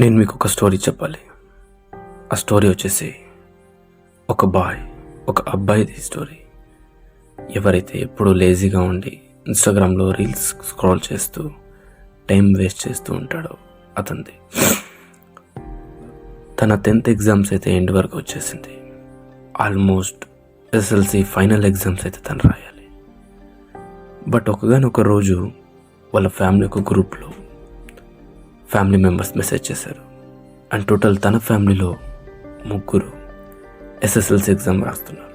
నేను మీకు ఒక స్టోరీ చెప్పాలి. ఆ స్టోరీ వచ్చేసి ఒక అబ్బాయిది స్టోరీ. ఎవరైతే ఎప్పుడూ లేజీగా ఉండి ఇన్స్టాగ్రామ్లో రీల్స్ స్క్రోల్ చేస్తూ టైం వేస్ట్ చేస్తూ ఉంటాడో అతనిది. తన 10th ఎగ్జామ్స్ అయితే ఎండ్ వరకు వచ్చేసింది. ఆల్మోస్ట్ ఎస్ఎస్ఎల్సి ఫైనల్ ఎగ్జామ్స్ అయితే తను రాయాలి. బట్ ఒకగానొక రోజు వాళ్ళ ఫ్యామిలీ ఒక గ్రూప్లో ఫ్యామిలీ మెంబర్స్ మెసేజ్ చేశారు. అండ్ టోటల్ తన ఫ్యామిలీలో 3 ఎస్ఎస్ఎల్సి ఎగ్జామ్ రాస్తున్నారు.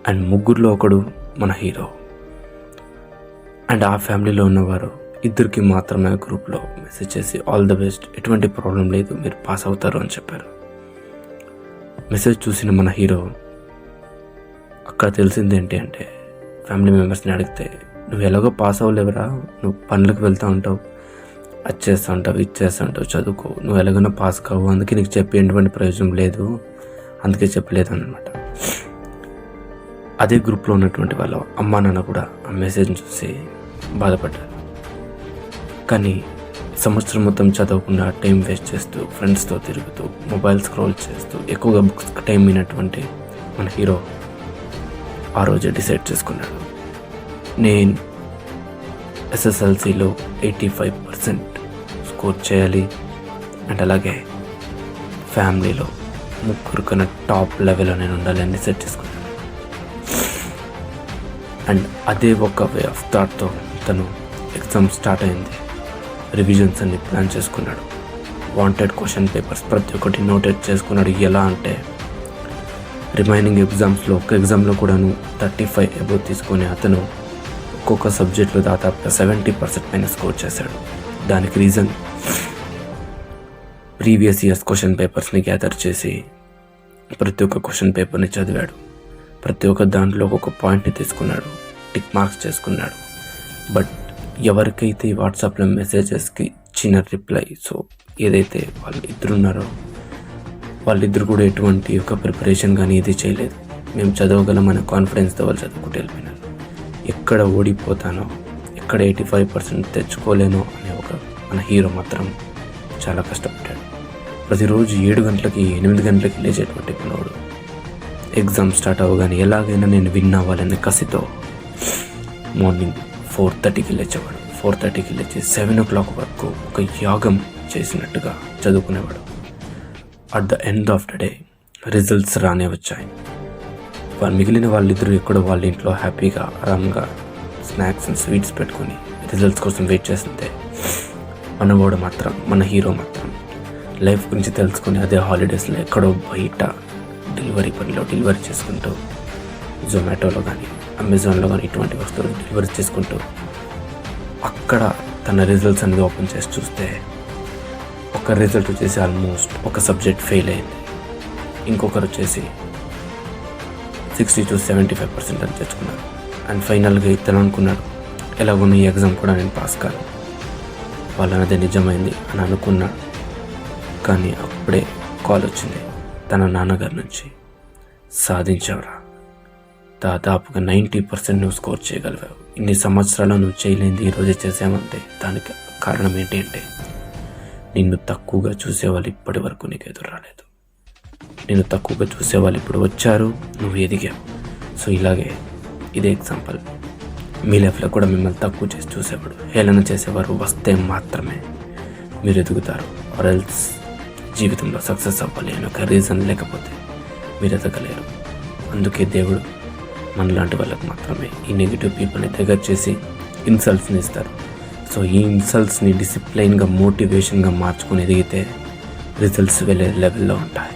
అండ్ 3లో ఒకడు మన హీరో. అండ్ ఆ ఫ్యామిలీలో ఉన్నవారు 2కి మాత్రమే గ్రూప్లో మెసేజ్ చేసి ఆల్ ద బెస్ట్, ఎటువంటి ప్రాబ్లం లేదు, మీరు పాస్ అవుతారు అని చెప్పారు. మెసేజ్ చూసిన మన హీరో అక్కడ తెలిసింది ఏంటి అంటే, ఫ్యామిలీ మెంబర్స్ని అడిగితే, నువ్వు ఎలాగో పాస్ అవ్వలేవరా, నువ్వు పనులకు వెళ్తూ ఉంటావు, అది చేస్తూ ఉంటావు, ఇది చేస్తూ ఉంటావు, చదువుకో, నువ్వు ఎలాగైనా పాస్ కావు, అందుకే నీకు చెప్పి ఎటువంటి ప్రయోజనం లేదు, అందుకే చెప్పలేదు అన్నమాట. అదే గ్రూప్లో ఉన్నటువంటి వాళ్ళ అమ్మా నాన్న కూడా ఆ మెసేజ్ని చూసి బాధపడ్డారు. కానీ సంవత్సరం మొత్తం చదవకుండా టైం వేస్ట్ చేస్తూ, ఫ్రెండ్స్తో తిరుగుతూ, మొబైల్ స్క్రోల్ చేస్తూ ఎక్కువగా బుక్స్ టైం అయినటువంటి మన హీరో ఆ రోజే డిసైడ్ చేసుకున్నాడు, నేను ఎస్ఎస్ఎల్సిలో 85% స్కోర్ చేయాలి. అండ్ అలాగే ఫ్యామిలీలో 3 కన్నా టాప్ లెవెల్లో నేను ఉండాలని డిసైడ్ చేసుకున్నాను. అండ్ అదే ఒక వే ఆఫ్ థాట్తో తను ఎగ్జామ్ స్టార్ట్ అయింది. రివిజన్స్ అన్ని ప్లాన్ చేసుకున్నాడు. వాంటెడ్ క్వశ్చన్ పేపర్స్ ప్రతి ఒక్కటి నోటెడ్ చేసుకున్నాడు. ఎలా అంటే రిమైనింగ్ ఎగ్జామ్స్లో ఒక ఎగ్జామ్లో కూడాను 35 అబోవ్ తీసుకొని అతను ఒక్కొక్క సబ్జెక్ట్లో దాదాపుగా 70% పైన స్కోర్ చేశాడు. దానికి రీజన్ ప్రీవియస్ ఇయర్స్ క్వశ్చన్ పేపర్స్ని గ్యాదర్ చేసి ప్రతి ఒక్క క్వశ్చన్ పేపర్ని చదివాడు. ప్రతి ఒక్క దాంట్లో ఒక్కొక్క పాయింట్ని తీసుకున్నాడు, టిక్ మార్క్స్ చేసుకున్నాడు. బట్ ఎవరికైతే వాట్సాప్లో మెసేజెస్కి ఇచ్చిన రిప్లై, సో ఏదైతే వాళ్ళు ఇద్దరు ఉన్నారో వాళ్ళిద్దరు కూడా ఎటువంటి ఒక ప్రిపరేషన్ కానీ ఇది చేయలేదు. మేము చదవగలమనే కాన్ఫిడెన్స్తో వాళ్ళు చదువుకుంటూ వెళ్ళిపోయినారు. ఎక్కడ ఓడిపోతానో, ఎక్కడ 85% తెచ్చుకోలేనో అనే ఒక మన హీరో మాత్రం చాలా కష్టపడ్డాడు. ప్రతిరోజు 7 గంటలకి 8 గంటలకి లేచేటువంటి మనోడు ఎగ్జామ్ స్టార్ట్ అవ్వగానే ఎలాగైనా నేను విన్ అవ్వాలనే కసితో మార్నింగ్ 4:30కి లేచేవాడు. 4:30కి లేచి 7 o'clock వరకు ఒక యాగం చేసినట్టుగా చదువుకునేవాడు. At the end of the day results రానే వచ్చాయి. మిగిలిన వాళ్ళిద్దరూ ఎక్కడో వాళ్ళ ఇంట్లో హ్యాపీగా ఆరామ్గా స్నాక్స్ అండ్ స్వీట్స్ పెట్టుకొని రిజల్ట్స్ కోసం వెయిట్ చేస్తుంటే మన హీరో మాత్రం లైఫ్ గురించి తెలుసుకొని అదే హాలిడేస్లో ఎక్కడో బయట డెలివరీ చేసుకుంటూ జొమాటోలో కానీ అమెజాన్లో కానీ ఇటువంటి వస్తువులు డెలివరీ చేసుకుంటూ అక్కడ తన రిజల్ట్స్ అనేది ఓపెన్ చేసి చూస్తే ఒక రిజల్ట్ వచ్చేసి ఆల్మోస్ట్ ఒక సబ్జెక్ట్ ఫెయిల్ అయింది. ఇంకొకరు వచ్చేసి 60 to 75% అని తెచ్చుకున్నాడు. అండ్ ఫైనల్గా ఇతను అనుకున్నాడు, ఎలాగో ఈ ఎగ్జామ్ కూడా నేను పాస్ కాదు, వాళ్ళనదే నిజమైంది అని అనుకున్నాడు. కానీ అప్పుడే కాల్ వచ్చింది తన నాన్నగారి నుంచి, సాధించావురా, దాదాపుగా 90% నువ్వు స్కోర్ చేయగలిగావు, ఇన్ని సంవత్సరాలు నువ్వు చేయలేంది ఈరోజే చేసావంటే దానికి కారణం ఏంటి అంటే, నిన్ను తక్కువగా చూసేవాళ్ళు ఇప్పటి వరకు నీకు ఎదురు రాలేదు, నేను తక్కువగా చూసేవాళ్ళు ఇప్పుడు వచ్చారు, నువ్వు ఎదిగావు. సో ఇలాగే ఇదే ఎగ్జాంపుల్, మీ లైఫ్లో కూడా మిమ్మల్ని తక్కువ చేసి చూసేవాడు, హేళన చేసేవారు వస్తే మాత్రమే మీరు ఎదుగుతారు. ఆర్ ఎల్స్ జీవితంలో సక్సెస్ అవ్వాలి అని ఒక రీజన్ లేకపోతే మీరు ఎదగలేరు. అందుకే దేవుడు మనలాంటి వాళ్ళకి మాత్రమే ఈ నెగిటివ్ పీపుల్ని దగ్గర చేసి ఇన్సల్ట్స్ని ఇస్తారు. సో ఈ ఇన్సల్ట్స్ని డిసిప్లైన్గా మోటివేషన్గా మార్చుకొని ఎదిగితే రిజల్ట్స్ వెళ్ళే లెవెల్లో ఉంటాయి.